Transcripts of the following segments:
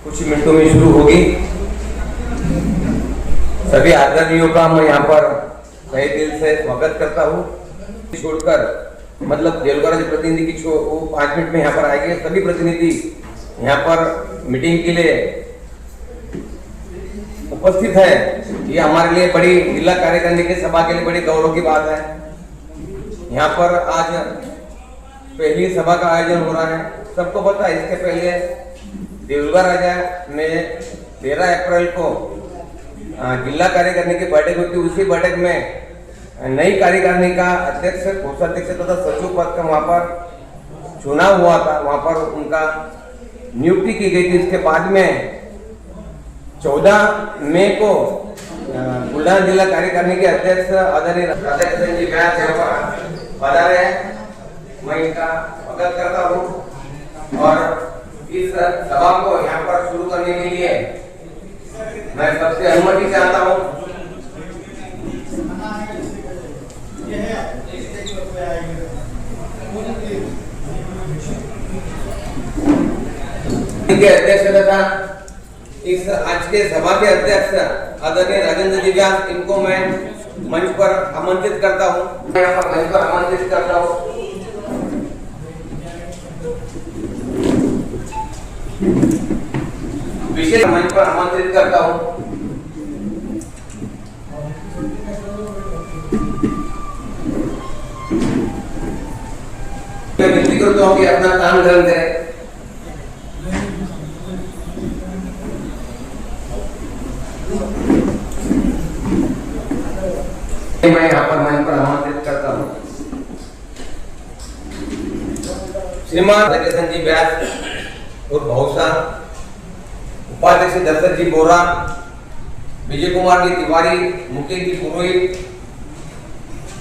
कुछ ही मिनटों में शुरू होगी। सभी आदरणीयों का मैं यहाँ पर तहे दिल से स्वागत करता हूँ। छोड़कर मतलब देवघर प्रतिनिधि की वो 5 मिनट में यहाँ पर आएंगे। सभी प्रतिनिधि यहाँ पर मीटिंग के लिए उपस्थित है। ये हमारे लिए बड़ी जिला कार्यकारिणी की सभा के लिए बड़ी गौरव की बात है। यहाँ पर आज पहली सभा का आयोजन हो रहा है। सबको पता है इसके पहले देवघर राजा में 13 अप्रैल को जिला कार्यकारिणी की बैठक हुई थी। उसी बैठक में नई कार्यकारिणी का अध्यक्ष, कोषाध्यक्ष तथा सचिव पद का वहाँ पर चुनाव हुआ था। वहाँ पर उनका नियुक्ति की गई थी। इसके बाद में 14 मई को बुलढाना जिला कार्यकारिणी के अध्यक्ष आदरणीय राधाकिशन जी व्यास यहाँ पर पधारे हैं। मैं इनका स्वागत करता हूँ और इस सभा को यहाँ पर शुरू करने के लिए मैं सबसे अनुमति चाहता हूँ। अध्यक्ष तथा इस आज के सभा के अध्यक्ष आदरणीय राजेंद्र जी व्यास, इनको मैं मंच पर आमंत्रित करता हूँ। मैं यहाँ पर मंच पर आमंत्रित करता हूँ। विशेष मंच पर आमंत्रित करता हूँ। मैं विनती करता हूँ कि अपना काम ग्रहण करें। मैं यहाँ पर मंच पर आमंत्रित करता हूँ श्रीमान राधाकिशन जी व्यास और भौसा, उपाध्यक्ष दशरथ जी बोरा, विजय कुमार जी तिवारी, मुकेश जी पुरोहित,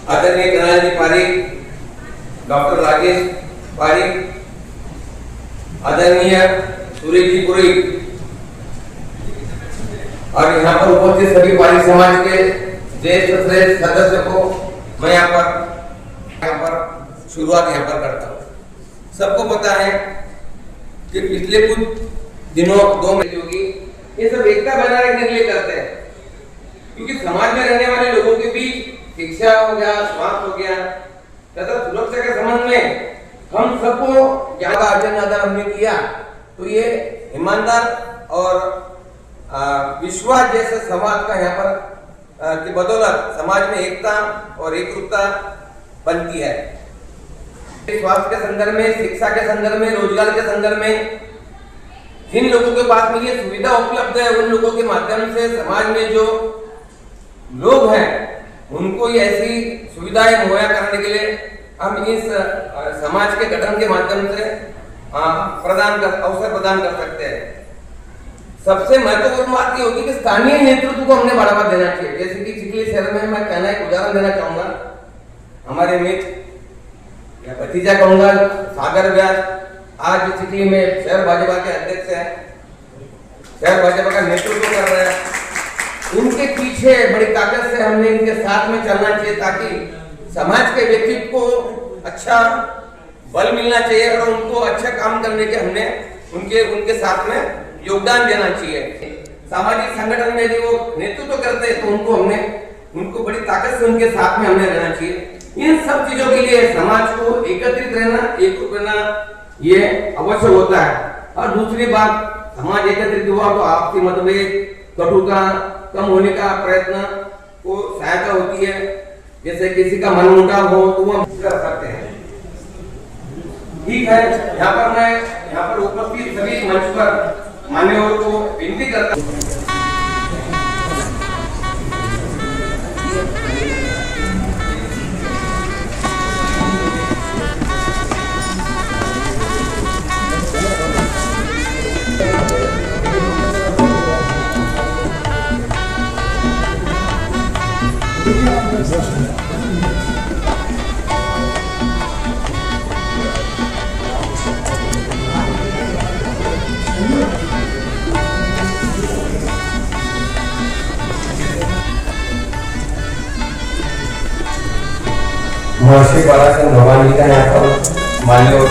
आदरणीय कन्हैया जी पारिक, डॉक्टर राजेश पारिक, आदरणीय सुरेश जी पुरोहित और यहाँ पर उपस्थित सभी पारिक समाज के ज्येष्ठ श्रेष्ठ सदस्य को मैं यहाँ पर शुरुआत यहाँ पर करता हूँ। सबको पता है कि पिछले कुछ दिनों 2 महीने होगी, ये सब एकता बनाए रखने के लिए करते हैं। क्योंकि समाज में रहने वाले लोगों के बीच शिक्षा हो गया, स्वास्थ्य हो गया तथा सुरक्षा के संबंध में हम सबको ज्ञान का अर्जन अगर हमने किया तो ये ईमानदार और विश्वास जैसे समाज का यहाँ पर की बदौलत समाज में एकता और एकरूपता बनती है। स्वास्थ्य के संदर्भ में, शिक्षा के संदर्भ में, रोजगार के संदर्भ में जिन लोगों के पास में ये सुविधा उपलब्ध है, उन लोगों के माध्यम से समाज में जो लोग हैं उनको ये ऐसी सुविधाएं मुहैया कराने के लिए हम इस समाज के गठन के माध्यम से अवसर प्रदान कर सकते हैं। सबसे महत्वपूर्ण बात ये होगी कि स्थानीय नेतृत्व को हमने बढ़ावा देना चाहिए। जैसे कि चिखली शहर में मैं कहना एक उदाहरण देना चाहूंगा। हमारे मित्र या भतीजा कहूंगा सागर व्यास आज चिखली में शहर भाजपा के अध्यक्ष हैं, शहर भाजपा का नेतृत्व कर रहे हैं। उनके पीछे बड़ी ताकत से हमने इनके साथ में चलना चाहिए ताकि समाज के व्यक्तित्व को अच्छा बल मिलना चाहिए और उनको अच्छा काम करने के हमने उनके साथ में योगदान देना चाहिए। सामाजिक संगठन में यदि वो नेतृत्व करते हैं तो उनको बड़ी ताकत से उनके साथ में हमें रहना चाहिए। इन सब चीजों के लिए समाज को एकत्रित रहना, एकरूप रहना ये अवश्य होता है। और दूसरी बात, समाज एकत्रित हुआ तो आपसी मतभेद, कटुता कम होने का प्रयत्न को सहायता होती है। जैसे किसी का मनमुटाव हो तो वो कर सकते हैं। ठीक है, यहाँ पर उपस्थित सभी मंच पर मान्यवरों को विनती करता हूँ। महर्षि पराशर भगवान जी का यहाँ पर मान्यवर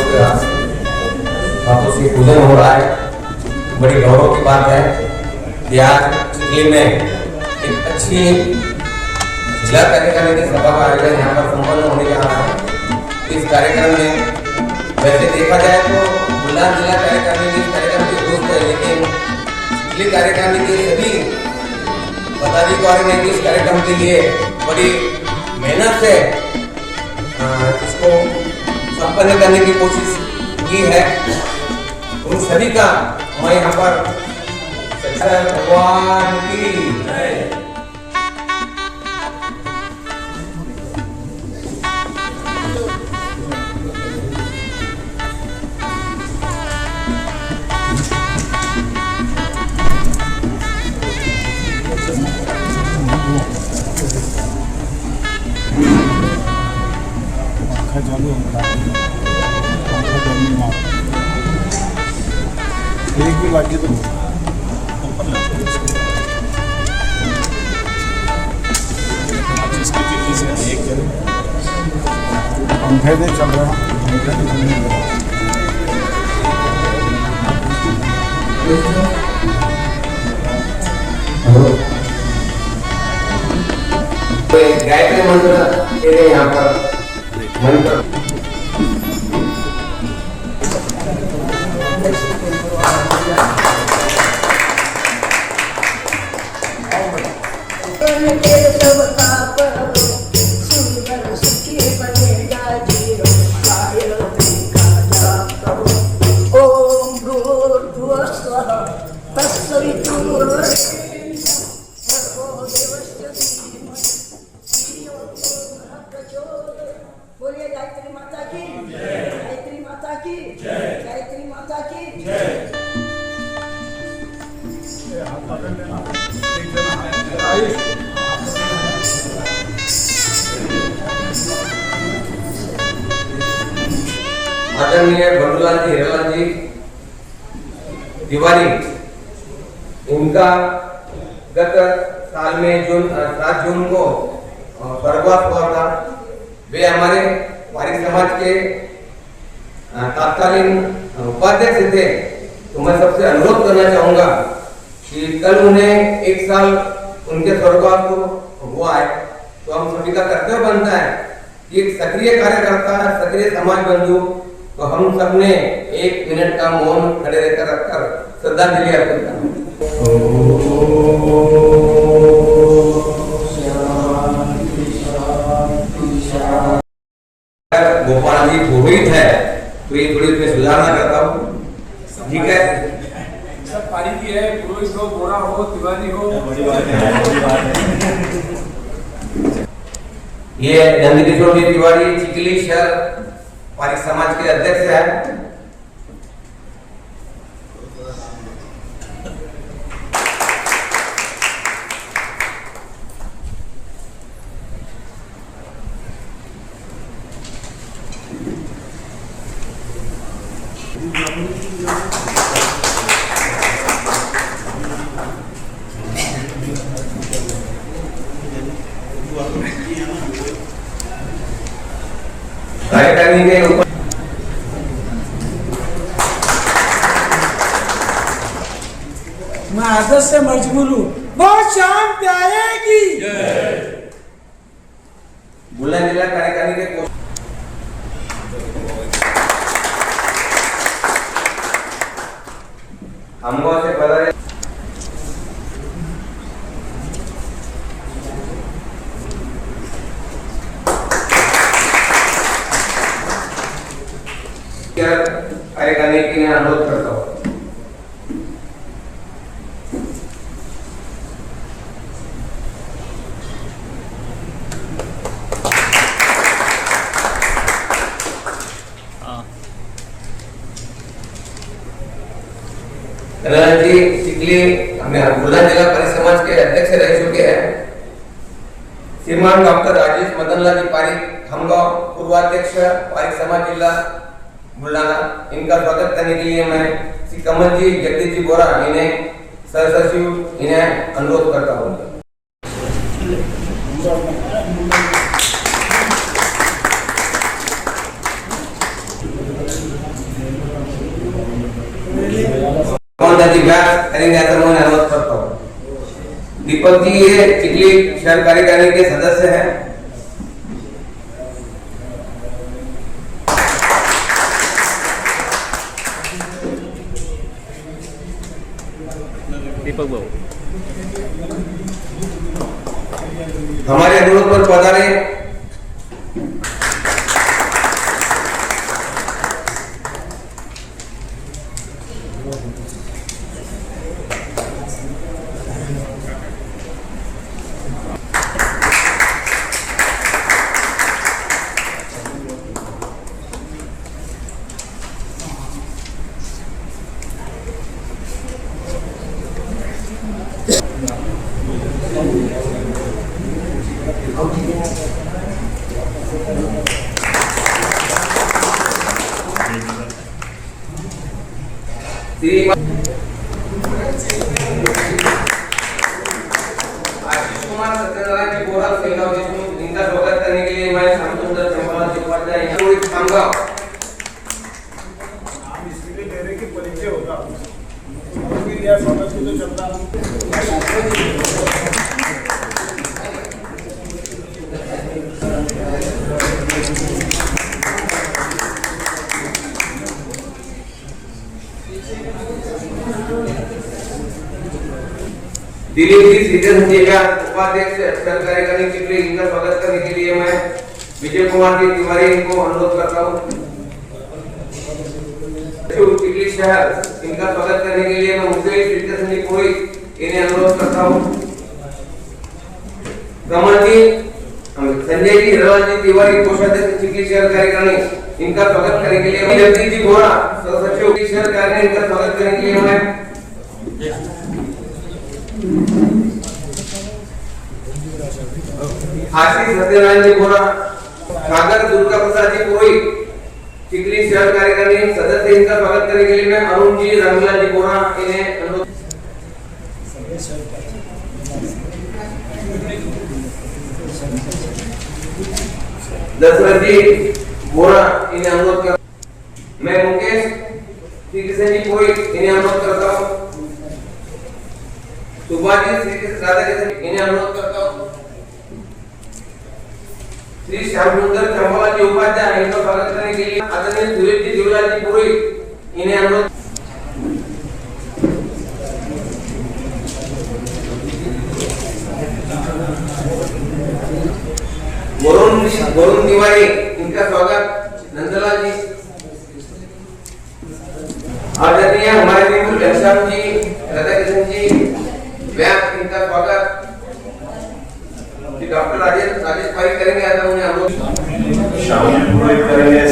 हाथों से पूजन हो रहा है। बड़ी गौरव की बात है कि आज चिखली में एक अच्छी जिला कार्यक्रम की सभा का आयोजन यहाँ पर संपन्न होने जा रहा है। इस कार्यक्रम में वैसे देखा जाए तो बुलंदशहर जिला कार्यक्रम इस कार्यक्रम की दोस्त है, लेकिन चिखली कार्यक्रम के सभी पदाधिकारी ने इस कार्यक्रम के लिए बड़ी मेहनत से इसको संपन्न करने की कोशिश की है। उन सभी का मैं यहाँ पर भगवान की एक भी बाकी तो पंखे से चल रहा गायत्री मंत्र के लिए यहाँ पर मंत्र बोलिए गायत्री माता की जय, गायत्री माता की जय, गायत्री माता की जय। आदरणीय बंडूलाल जी हिरालाल जी तिवारी, इनका गत साल में 7 जून को स्वर्गवास हुआ था। वे हमारे वारिक समाज के तत्कालीन उपाध्यक्ष थे। तो मैं सबसे अनुरोध करना चाहूंगा कि कल उन्हें 1 साल उनके स्वर्गवास को हुआ है, तो हम सभी का कर्तव्य बनता है कि एक सक्रिय कार्यकर्ता, सक्रिय समाज बंधु, तो हम सबने 1 मिनट का मौन खड़े रहकर रखकर श्रद्धांजलि अर्पित करें। गोपाल जी पुरोहित है, तो ये थोड़ी इसमें सुधारना करता हूँ, ठीक है। सब पारी की है, पुरोहित हो, बोरा हो, तिवारी हो, बड़ी बात है। ये नंदकिशोर जी तिवारी चिखली शहर वारिक समाज के अध्यक्ष है। कार्यक्रम के ऊपर मैं आदत से मजबूर हूँ। बहुत शाम प्यारे की बुलंदशहर जिला कार्यकारिणी के हमको से पता है कार्यकारिणी के लिए अनुरोध करता हूँ। जी चिखली हमने बुलंदशहर जिला परिसमाज के अध्यक्ष रह चुके हैं। श्रीमान डॉक्टर राजेश मदनलाल जी पारिक, हमगांव पूर्वाध्यक्ष पारिक समाज जिला बुलढाणा, इनका स्वागत करने के लिए मैं श्री कमल जी, जगदीश जी बोरा, इन्हें सहसचिव इन्हें अनुरोध करता हूँ। कौन था जी? करेंगे ऐसा मैं अनुरोध करता हूँ। दीपक जी ये चिखली शहर कार्यकारिणी के सदस्य हैं। दीपक बाबू हमारे अनुरोध पर पधारे आशीष कुमार सत्यनारायण जी बोरा सेगाव देशमुख इनका स्वागत करने के लिए मैं श्यामसुंदर चंपालाल जी उपाध्याय कोई सांगा आप इसलिए कह रहे कि परिचय होगा उसके लिए स्वागत भी तो चलता दिलीप जी सीधे जी का उपाध्यक्ष शहर कार्यकारिणी चिखली इनका स्वागत करने के लिए मैं विजय कुमार जी तिवारी को अनुरोध करता हूँ। चिखली शहर इनका स्वागत करने के लिए मैं मुकेश जी कोई इन्हें अनुरोध करता हूँ। कमल जी संजय जी हिरवाल जी तिवारी कोषाध्यक्ष चिखली शहर कार्यकारिणी इनका स्वागत करने के लिए जगदीश जी बोरा सचिव शहर कार्यकारिणी इनका स्वागत करने के लिए मैं आशीष सत्यनारायण जी बोरा सागर दुर्गा प्रसाद जी कोई चिखली शहर कार्यकारिणी सदस्य इनका स्वागत करने के लिए मैं अरुण जी रामलाल जी बोरा इन्हें अनुरोध दशरथ जी बोरा इन्हें अनुरोध कर मैं मुकेश श्री कृष्ण जी कोई इन्हें अनुरोध करता हूँ। सुभाष जी श्री राधा कृष्ण इन्हें अनुरोध करता हूँ। श्री श्यामसुंदर चंपालाल जी उपाध्याय इनका स्वागत करने के लिए आदरणीय सुरेश जी देवलाल जी पुरोहित इन्हें अनुरोध वरुण तिवारी इनका स्वागत नंदलाल जी आदरणीय हमारे बिल्कुल घनश्याम जी राधा कृष्ण जी व्यास इनका स्वागत डॉक्टर राजेश पारी करेंगे ऐसा उन्हें अनुरोध शामिल पुरोहित करेंगे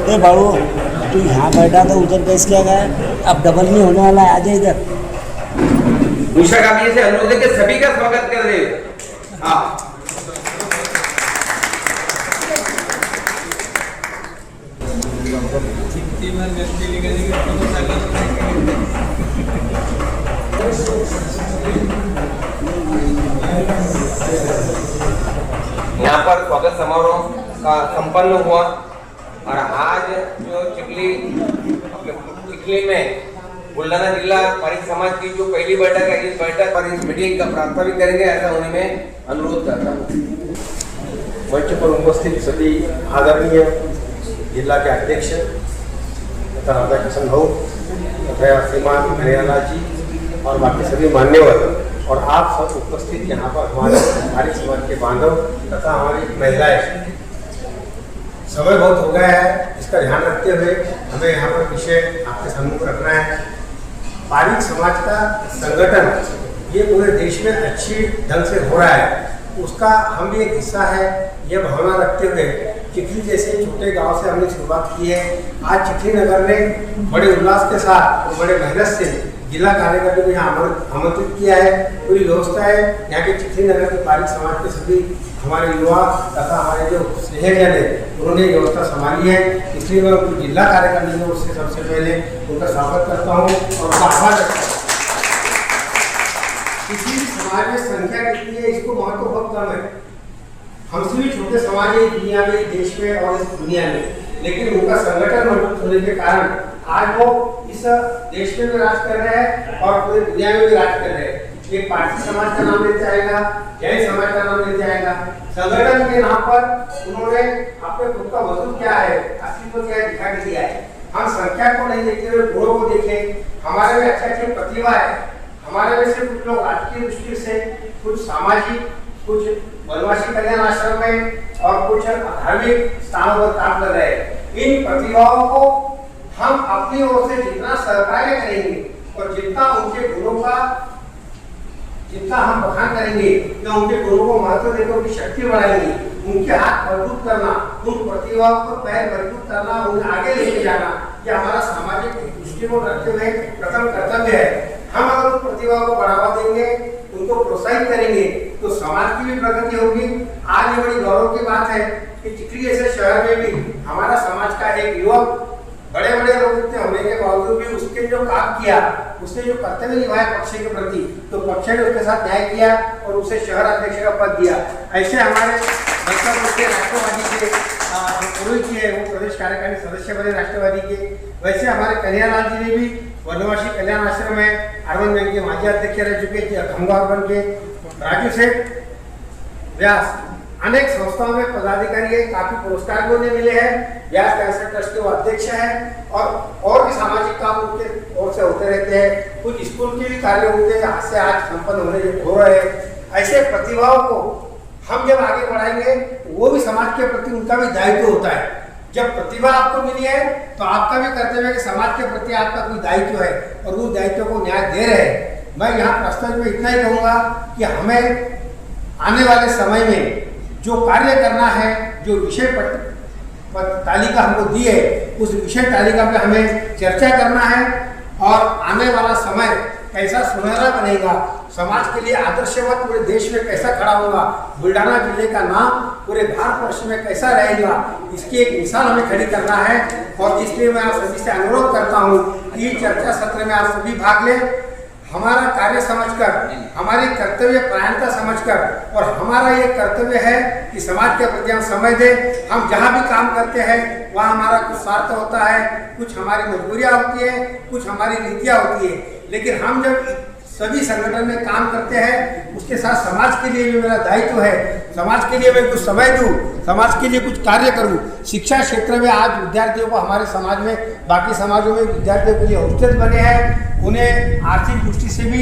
ए बाबू तू यहाँ बैठा तो उधर कैसे क्या गया? अब डबल नहीं होने वाला है, आ जा इधर। उषा काकी से अनुरोध है कि सभी का स्वागत कर दे। हाँ यहाँ पर स्वागत समारोह का संपन्न हुआ और आज जो चिखली में बुल्ढाना जिला पारिक समाज की जो पहली बैठक है, इस बैठक पर इस मीटिंग का प्रास्ताविक करेंगे ऐसा उन्हें मैं अनुरोध करता हूँ। मंच पर उपस्थित सभी आदरणीय जिला के अध्यक्ष तथा राधा किशन भाऊ तथा श्रीमान हरियाणा जी और बाकी सभी मान्यवर और आप सब उपस्थित यहाँ पर हमारे पारिक समाज के बांधव तथा हमारी महिलाएं, समय बहुत हो गया है, इसका ध्यान रखते हुए हमें यहाँ पर विषय आपके सम्मुख रखना है। पारिक समाज का संगठन ये पूरे देश में अच्छी ढंग से हो रहा है, उसका हम भी एक हिस्सा है। यह भावना रखते हुए चिखली जैसे छोटे गांव से हमने शुरुआत की है। आज चिखली नगर ने बड़े उल्लास के साथ और बड़े मेहनत से जिला कार्यकारिणी को यहाँ आमंत्रित किया है। पूरी व्यवस्था है यहाँ के चिट्ठी नगर के पारिक समाज के सभी हमारे युवा तथा हमारे जो स्नेहजन है उन्होंने व्यवस्था संभाली है, इसलिए मैं उनको जिला कार्यकारिणी को उससे सबसे पहले उनका स्वागत करता हूँ और उनका आभार करता हूँ। किसी भी समाज में संख्या कितनी है इसको महत्व बहुत कम है। हमसे भी छोटे समाज है दुनिया में, देश में और इस दुनिया में, लेकिन उनका संगठन मजबूत होने के कारण आज वो इस देश में भी राज कर रहे हैं और पूरी दुनिया में भी राज कर रहे हैं। एक पारसी समाज का नाम लेते आएगा, जैन समाज का नाम लेते आएगा। संगठन के नाम पर उन्होंने अपने खुद का वजूद क्या है, अस्तित्व क्या है दिखा के दिया है। हम संख्या को नहीं देखते हुए गुणों को देखें। हमारे में अच्छी प्रतिभा है, हमारे में से कुछ लोग राजकीय दृष्टि से, कुछ सामाजिक, कुछ वनवासी कल्याण आश्रम में और कुछ धार्मिक स्थानों पर काम कर रहे हैं। इन प्रतिभाओं को हम अपनी ओर से जितना सहकार्य करेंगे और जितना उनके गुणों का जितना हम बखान करेंगे या उनके गुणों को महत्व देकर उनकी शक्ति बढ़ाएंगे, उनके हाथ मजबूत करना, उन प्रतिभाओं को पैर मजबूत करना, उन्हें आगे लेके जाना, ये हमारा सामाजिक दृष्टिकोण रखते हुए प्रथम कर्तव्य है। हम अगर उन प्रतिभाओं को बढ़ावा देंगे, उनको प्रोत्साहित करेंगे तो समाज की भी प्रगति होगी। आज ये बड़ी गौरव की बात है कि चिखली जैसे शहर में भी हमारा समाज का एक युवक बड़े बड़े लोग इतने होने के बावजूद भी उसके जो काम किया, उसने जो कर्तव्य निभाया पक्ष के प्रति, तो पक्ष ने उसके साथ न्याय किया और उसे शहर अध्यक्ष का पद दिया। ऐसे हमारे राष्ट्रवादी के पुरोहित जी है, वो प्रदेश कार्यकारिणी सदस्य बने राष्ट्रवादी के। वैसे हमारे कन्हैयालाल जी ने भी वनवासी कल्याण आश्रम में अर्बन बैंक के माजी अध्यक्ष रह चुके थे, खंगा अर्बन के राजू सेठ व्यास अनेक संस्थाओं में पदाधिकारी है, काफी पुरस्कार भी उन्हें मिले हैं। व्यास कैंसर ट्रस्ट के वो अध्यक्ष हैं और भी सामाजिक काम उनके ओर से होते रहते हैं। कुछ स्कूल के भी कार्य उनके हाथ से आज संपन्न हो रहे हैं। ऐसे प्रतिभाओं को हम जब आगे बढ़ाएंगे वो भी समाज के प्रति उनका भी दायित्व होता है। जब प्रतिभा आपको मिली है तो आपका भी कर्तव्य है कि समाज के प्रति आपका कोई दायित्व है और उस दायित्व को न्याय दे रहे हैं। मैं यहाँ प्रस्ताव में इतना ही कहूँगा कि हमें आने वाले समय में जो कार्य करना है, जो विषय तालिका हमको दी है, उस विषय तालिका पे हमें चर्चा करना है और आने वाला समय कैसा सुनहरा बनेगा, समाज के लिए आदर्शवत पूरे देश में कैसा खड़ा होगा, बुल्ढाना जिले का नाम पूरे भारतवर्ष में कैसा रहेगा, इसकी एक मिसाल हमें खड़ी करना है। और इसलिए मैं आप सभी से अनुरोध करता हूँ कि चर्चा सत्र में आप सभी भाग लें। हमारा कार्य समझकर, हमारी कर्तव्य परायणता समझकर और हमारा ये कर्तव्य है कि समाज के प्रति हम समय दें। हम जहाँ भी काम करते हैं वहाँ हमारा कुछ स्वार्थ होता है, कुछ हमारी मजबूरियाँ होती है, कुछ हमारी नीतियाँ होती है, लेकिन हम जब सभी संगठन में काम करते हैं उसके साथ समाज के लिए भी मेरा दायित्व है। समाज के लिए मैं कुछ समय दूँ, समाज के लिए कुछ कार्य करूँ। शिक्षा क्षेत्र में आज विद्यार्थियों को हमारे समाज में, बाकी समाजों में विद्यार्थियों के लिए हॉस्टल बने हैं, उन्हें आर्थिक दृष्टि से भी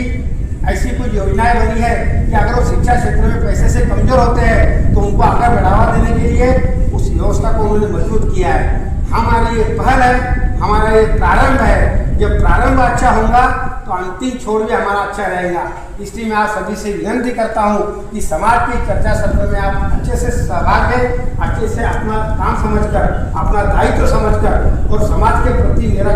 ऐसी कुछ योजनाएं बनी है कि अगर वो शिक्षा क्षेत्र में पैसे से कमजोर होते हैं तो उनको आगे बढ़ावा देने के लिए उस व्यवस्था को उन्होंने मजबूत किया है। हमारी ये पहल है, हमारा ये प्रारंभ है। जब प्रारंभ अच्छा होगा तो अंतिम छोर भी हमारा अच्छा रहेगा। इसलिए मैं आप सभी से विनती करता हूँ कि समाज की चर्चा सत्र में आप अच्छे से सहभाग लें, अच्छे से अपना काम समझकर, अपना दायित्व समझकर। और समाज के प्रति मेरा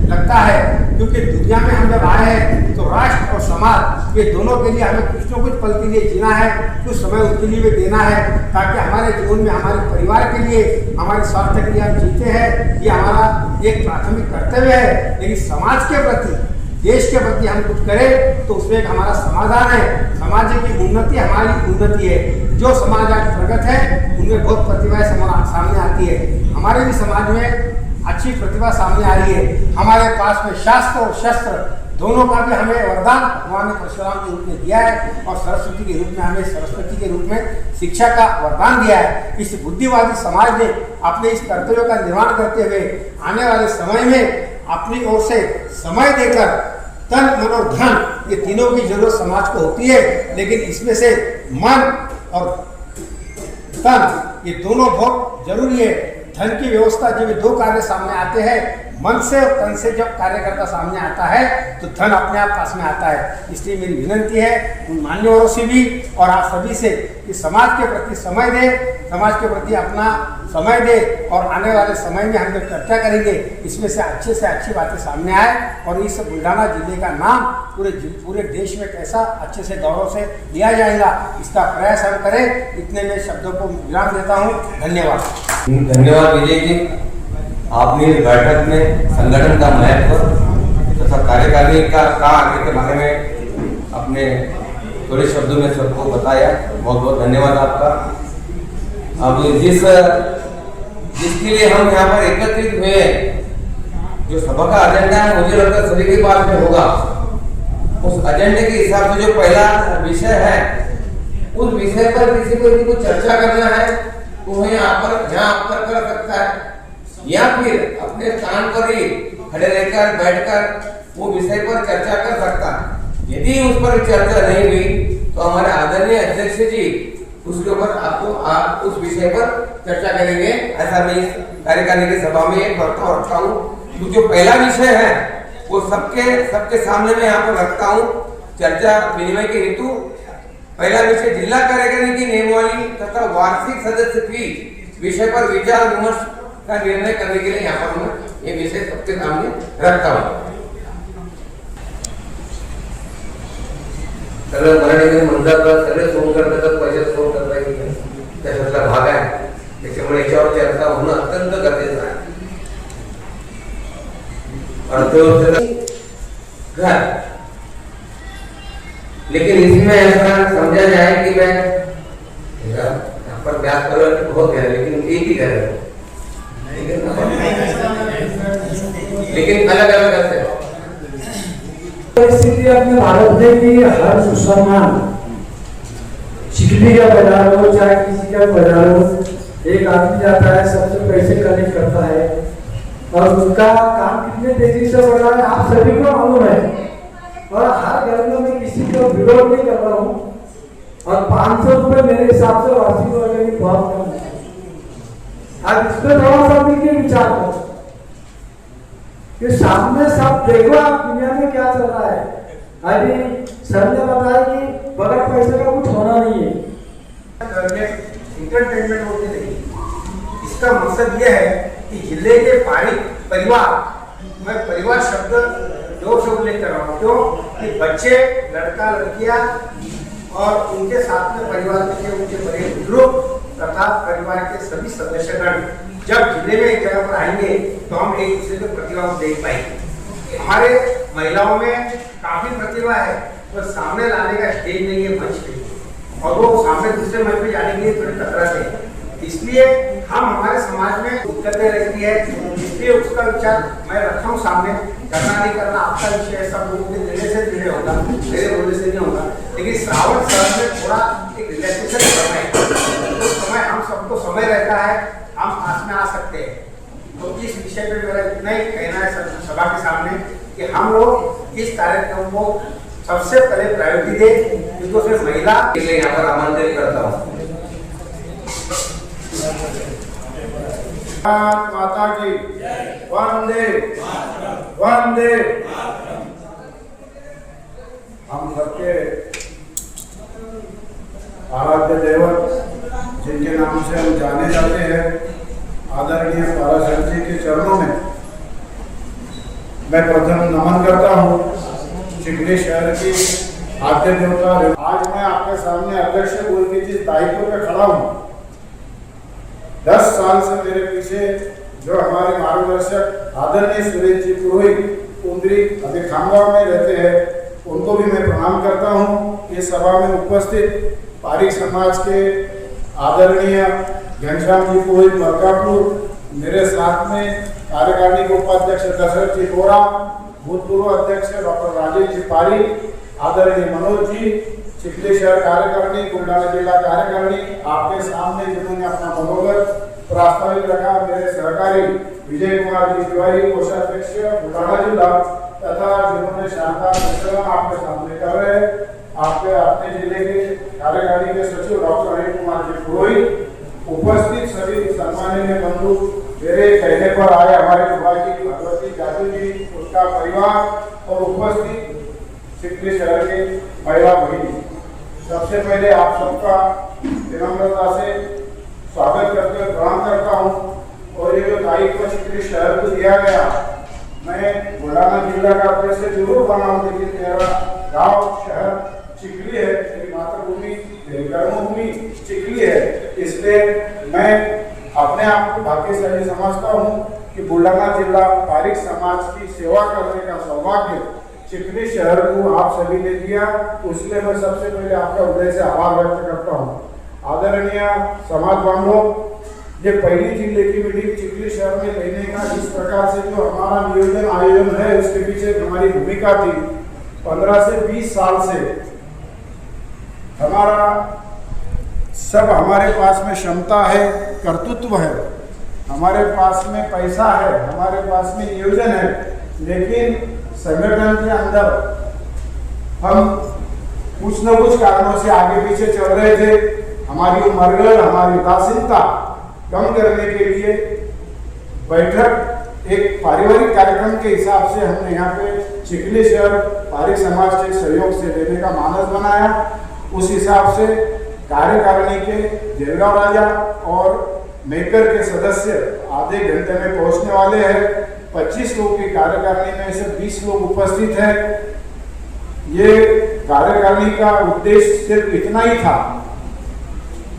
लगता है, क्योंकि दुनिया में हम जब आए हैं तो राष्ट्र और समाज ये दोनों के लिए हमें कुछ न कुछ पल के लिए जीना है, कुछ समय उनके लिए भी देना है, ताकि हमारे जीवन में हमारे परिवार के लिए, हमारे स्वास्थ्य के लिए हम जीते हैं। ये हमारा एक प्राथमिक कर्तव्य है। लेकिन समाज के प्रति, देश के प्रति हम कुछ करें तो उसमें एक हमारा समाधान है। समाज की उन्नति हमारी उन्नति है। जो समाज आज प्रगत है उनमें बहुत प्रतिभाएं सामने आती है। हमारे भी समाज में अच्छी प्रतिभा सामने आ रही है। हमारे पास में शास्त्र और शस्त्र दोनों का भी हमें वरदान भगवान ने परशुराम के रूप में दिया है और सरस्वती के रूप में हमें सरस्वती के रूप में शिक्षा का वरदान दिया है। इस बुद्धिवादी समाज ने अपने इस कर्तव्य का निर्माण करते हुए आने वाले समय में अपनी ओर से समय देकर तन, मन और धन, ये तीनों की जरूरत समाज को होती है, लेकिन इसमें से मन और तन ये दोनों बहुत जरूरी है। धन की व्यवस्था जब दो कार्य सामने आते हैं, मन से और तन से जब कार्यकर्ता सामने आता है तो धन अपने आप पास में आता है। इसलिए मेरी विनती है उन मान्यवरों से भी और आप सभी से कि समाज के प्रति समय दें, समाज के प्रति अपना समय दे और आने वाले समय में हम जब चर्चा करेंगे इसमें से अच्छी बातें सामने आए और इस बुल्ढाना जिले का नाम पूरे देश में कैसा अच्छे से गौरव से लिया जाएगा इसका प्रयास हम करें। इतने में शब्दों को विराम देता हूँ। धन्यवाद। धन्यवाद विजय जी, आपने इस बैठक में संगठन का महत्व तथा कार्यकारिणी का आगे के बारे में अपने थोड़े शब्दों में सबको बताया। बहुत बहुत धन्यवाद आपका। अब जिसके लिए हम यहाँ पर एकत्रित हुए, जो सभा का एजेंडा है मुझे लगता है सभी के पास में होगा। उस एजेंडे के हिसाब से जो पहला विषय है उस विषय पर किसी को चर्चा करना है तो वह यहाँ पर कर सकता है या फिर अपने स्थान पर ही खड़े रहकर बैठकर वो विषय पर चर्चा कर सकता है। यदि उस पर चर्चा नहीं हुई तो हमारे आदरणीय अध्यक्ष जी उसके ऊपर आप उस विषय पर चर्चा करेंगे। ऐसा मैं इस कार्यकारिणी की सभा में एक प्रस्ताव रखता हूँ। तो जो पहला विषय है वो सबके सामने में यहाँ पर रखता हूँ चर्चा विनिमय के हेतु। पहला विषय जिला कार्यकारिणी की नियमावली तथा वार्षिक सदस्य फीस विषय पर विचार विमर्श का निर्णय करने के लिए यहाँ पर मैं ये विषय सबके सामने रखता हूँ। सगळं मराठीमध्ये म्हणतात सगळे फोन करतात पैसे फोन करतात त्याच्यातला भाग आहे, त्याच्यामुळे याच्यावर चर्चा होणं अत्यंत गरजेचं आहे। अर्थव्यवस्था घर, लेकिन इसमें ऐसा समझा जाए कि मैं यहाँ पर ब्याज पर बहुत है लेकिन एक ही घर है, लेकिन अलग अलग कैसे परिस्थिति अपने भारत में भी हर मुसलमान चिकनी का बाजार हो चाहे किसी का बाजार हो, एक आदमी जाता है सबसे पैसे कलेक्ट करता है और उसका काम कितने तेजी से बढ़ रहा है आप सभी को मालूम है। और हर घर में मैं किसी का विरोध नहीं कर रहा हूँ और 500 रुपए मेरे हिसाब से वार्षिक वगैरह बहुत कम है। अब इस पर थोड़ा सा मिलकर विचार करो कि सामने सब देखो आप दुनिया में क्या चल रहा है। अभी सर ने बताया कि बगैर पैसे का कुछ होना नहीं है। इंटरटेनमेंट होती नहीं, इसका मकसद यह है कि जिले के परिवार, मैं परिवार शब्द जोर से उल्लेख कर रहा हूँ क्यों कि बच्चे, लड़का लड़कियां और उनके साथ में परिवार के उनके बड़े बुजुर्ग तथा परिवार के सभी सदस्यगण जब जिले में एक जगह पर आएंगे तो हम एक दूसरे की प्रतिभा को देख पाएंगे। हमारे महिलाओं में काफी प्रतिभा है तो सामने लाने का स्टेज नहीं है, मंच पे, और वो सामने दूसरे मंच पे जाने के लिए थोड़ी कतराते हैं। इसलिए हम हमारे समाज में दिक्कतें रहती है, इसलिए उसका विचार मैं रखा हूँ सामने। करना नहीं करना आपका विषय है, सब लोगों के निर्णय से निर्णय होगा, मेरे बोलने से नहीं होगा। लेकिन श्रावण शहर में थोड़ा एक रिलैक्सेशन करना है तो समय हम सबको समय रहता है, हम पास में आ सकते हैं। तो इस विषय पर मेरा इतना ही कहना है सभा के सामने कि हम लोग इस कार्यक्रम को सबसे पहले प्रायोरिटी दें, जिसको सिर्फ महिला के लिए यहाँ पर आमंत्रित करता हूँ। माता की वंदे वंदे। हम सबके आराध्य देवत जिनके नाम से हम जाने जाते हैं आदरणीय पाराशर जी के चरणों में मैं प्रथम नमन करता हूँ। चिखली शहर की आद्य देवता, आज मैं आपके सामने अध्यक्ष बोल के जिस दायित्व पे खड़ा हूँ, 10 साल से मेरे पीछे जो हमारे मार्गदर्शक आदरणीय सुरेश जी पुरोहित उंदरी अभी खामगांव में रहते हैं, उनको भी मैं प्रणाम करता हूँ। इस सभा में उपस्थित पारिक समाज के आदरणीय घनश्याम जी पुरोहित मरकापुर, मेरे साथ में कार्यकारिणी के उपाध्यक्ष दशरथ जी बोरा, भूतपूर्व अध्यक्ष डॉक्टर राजेश जी पारी, आदरणीय मनोज जी, चिखली शहर कार्यकारिणी, बुल्ढाना जिला कार्यकारिणी, आपके सामने जिन्होंने अपना मनोगत प्रास्ताविक रखा, मेरे सहकारी विजय कुमार जी तिवारी, कोषाध्यक्ष बुल्ढाना जिला, तथा जिन्होंने शानदार कार्यक्रम आपके सामने कर रहे हैं, आपके अपने जिले के कार्यकारिणी के सचिव डॉक्टर अनिल कुमार जी पुरोहित, उपस्थित सभी सम्माननीय बंधु, मेरे कहने पर आए हमारे दुबई की भगवती जादू जी, उसका परिवार और उपस्थित चिखली शहर के महिला बहनी, सबसे पहले आप सबका विनम्रता से मैं इसे जरूर बनाऊं, लेकिन मेरा गांव शहर चिखली है, मेरी मातृभूमि मेरी कर्मभूमि चिखली है, इसलिए मैं अपने आप को भाग्यशाली समझता हूँ कि बुल्ढाना जिला पारिक समाज की सेवा करने का सौभाग्य चिखली शहर को आप सभी ने दिया। उसलिए मैं सबसे पहले आपका हृदय से आभार व्यक्त करता हूँ। आदरणीय समाज बांधव, ये पहली जिले की मीटिंग चिखली शहर में लेने का इस प्रकार से जो हमारा आयोजन है, उसके पीछे हमारी भूमिका थी। 15 से 20 साल से हमारा सब हमारे पास में क्षमता है, कर्तृत्व है, हमारे पास में पैसा है, हमारे पास में नियोजन है, लेकिन संगठन के अंदर हम कुछ न कुछ कारणों से आगे पीछे चल रहे थे। हमारी उम्र, हमारी उदासीनता कम करने के लिए बैठक एक पारिवारिक कार्यक्रम के हिसाब से हमने यहाँ पे चिखली शहर पारिक समाज के सहयोग से लेने का मानस बनाया। उस हिसाब से कार्यकारिणी के जलगांव राजा और मेकर के सदस्य आधे घंटे में पहुंचने वाले हैं। 25 लोगों की कार्यकारिणी में से 20 लोग उपस्थित हैं। ये कार्यकारिणी का उद्देश्य सिर्फ इतना ही था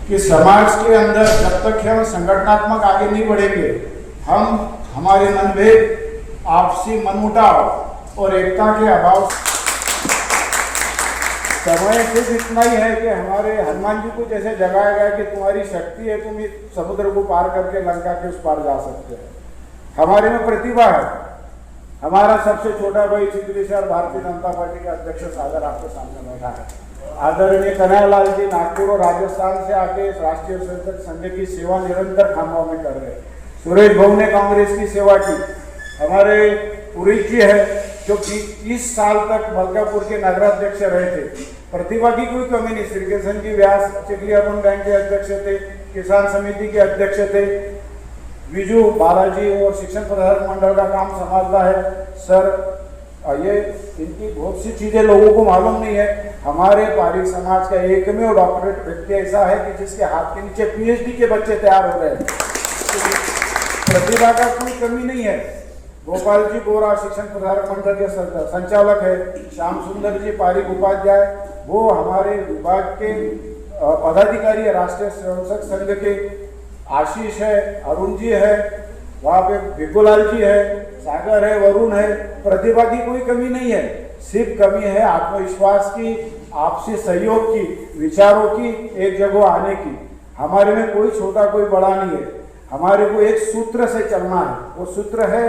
कि समाज के अंदर जब तक हम संगठनात्मक आगे नहीं बढ़ेंगे, हम हमारे मनभेद, आपसी मनमुटाव और एकता के अभाव, समय सिर्फ इतना ही है कि हमारे हनुमान जी को जैसे जगाया गया कि तुम्हारी शक्ति है, तुम इस समुद्र को पार करके लंका के उस पार जा सकते हो। हमारे में प्रतिभा है। हमारा सबसे छोटा भाई चिखली शहर भारतीय जनता पार्टी का अध्यक्ष सागर आपके सामने बैठा है। आदरणीय कन्हैयालाल जी नागपुर और राजस्थान से आके राष्ट्रीय स्वयंसेवक संघ की सेवा निरंतर खानवा में कर रहे हैं। सुरेश भाऊ ने कांग्रेस की सेवा की। हमारे पुरी जी है जो 30 साल तक मलकापुर के नगराध्यक्ष रहे थे। प्रतिभा की कोई कमी नहीं। श्रीकृष्ण जी व्यास चिखली अर्बन बैंक के अध्यक्ष थे, किसान समिति के अध्यक्ष थे। विजू बालाजी और शिक्षण प्रसारक मंडल का काम संभालता है सर। ये इनकी बहुत सी चीजें लोगों को मालूम नहीं है। हमारे पारिक समाज का एकमेव डॉक्टरेट व्यक्ति ऐसा है कि जिसके हाथ के नीचे PhD के बच्चे तैयार हो रहे हैं। प्रतिभा का कोई कमी नहीं है। गोपाल जी बोरा शिक्षण प्रसारक मंडल के संचालक है। श्याम सुंदर जी पारिक उपाध्याय, वो हमारे विभाग के पदाधिकारी है। राष्ट्रीय स्वयंसेवक संघ के आशीष है, अरुण जी है, वहाँ पे भिगुलाल जी है, सागर है, वरुण है। प्रतिभा की कोई कमी नहीं है, सिर्फ कमी है आत्मविश्वास की, आपसी सहयोग की, विचारों की, एक जगह आने की। हमारे में कोई छोटा कोई बड़ा नहीं है। हमारे को एक सूत्र से चलना है। वो सूत्र है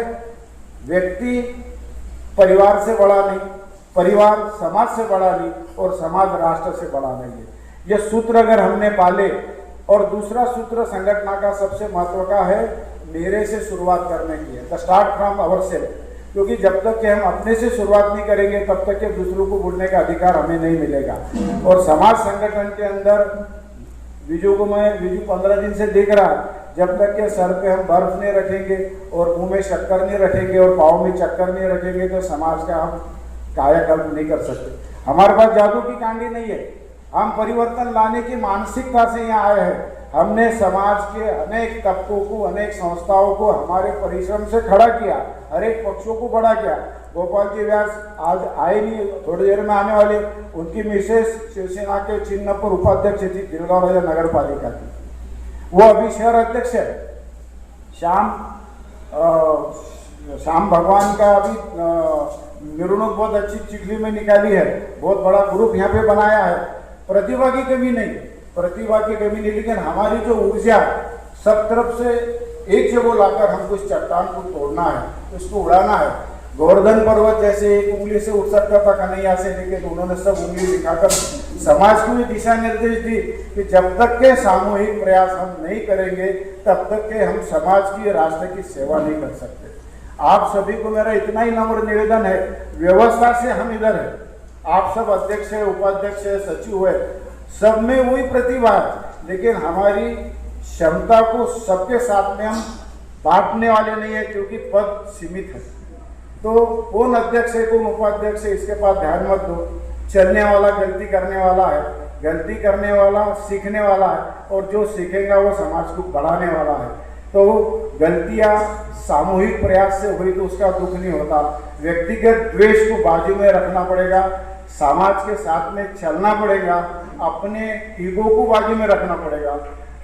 व्यक्ति परिवार से बड़ा नहीं, परिवार समाज से बड़ा नहीं और समाज राष्ट्र से बड़ा नहीं है। यह सूत्र अगर हमने पाले, और दूसरा सूत्र संगठन का सबसे महत्व का है, मेरे से शुरुआत करने की है, the start from our self. क्योंकि जब तक कि हम अपने से शुरुआत नहीं करेंगे तब तक कि दूसरों को बोलने का अधिकार हमें नहीं मिलेगा। और समाज संगठन के अंदर विजू को मैं 15 दिन से देख रहा, जब तक के सर पे हम बर्फ नहीं रखेंगे और मुंह में शक्कर नहीं रखेंगे और पाँव में चक्कर नहीं रखेंगे तो समाज का हम कायाकल्प नहीं कर सकते। हमारे पास जादू की कांडी नहीं है। हम परिवर्तन लाने की मानसिकता से यहाँ आए हैं। हमने समाज के अनेक तबकों को, अनेक संस्थाओं को हमारे परिश्रम से खड़ा किया, हर एक पक्षों को बड़ा किया। गोपाल जी व्यास आज आए नहीं, थोड़ी देर में आने वाले। उनकी मिसेस शिवसेना के चिन्ह पर उपाध्यक्ष थी, जलगांव राजा नगर पालिका की, वो अभी शहर अध्यक्ष है। श्याम भगवान का अभी मिरुणुक बहुत अच्छी चिखली में निकाली है, बहुत बड़ा ग्रुप यहाँ पे बनाया है। प्रतिभा की कमी नहीं, प्रतिभा की कमी नहीं, लेकिन हमारी जो ऊर्जा सब तरफ से एक जगह लाकर हमको इस चट्टान को तोड़ना है, उसको उड़ाना है। गोवर्धन पर्वत जैसे एक उंगली से उठ सकता था कन्हैया से, लेकिन उन्होंने सब उंगली दिखाकर समाज को भी दिशा निर्देश दी कि जब तक के सामूहिक प्रयास हम नहीं करेंगे तब तक के हम समाज की, राष्ट्र की सेवा नहीं कर सकते। आप सभी को मेरा इतना ही नम्र निवेदन है, व्यवस्था से हम इधर है, आप सब अध्यक्ष है, उपाध्यक्ष है, सचिव है, सब में वही प्रतिभा है, लेकिन हमारी क्षमता को सबके साथ में हम बांटने वाले नहीं है, क्योंकि पद सीमित है। तो कौन अध्यक्ष है, कौन उपाध्यक्ष है, इसके पास ध्यान मत दो। चलने वाला गलती करने वाला है, गलती करने वाला सीखने वाला है, और जो सीखेगा वो समाज को बढ़ाने वाला है। तो गलतियां सामूहिक प्रयास से हुई तो उसका दुख नहीं होता। व्यक्तिगत द्वेष को बाजू में रखना पड़ेगा, समाज के साथ में चलना पड़ेगा, अपने ईगो को बाजू में रखना पड़ेगा।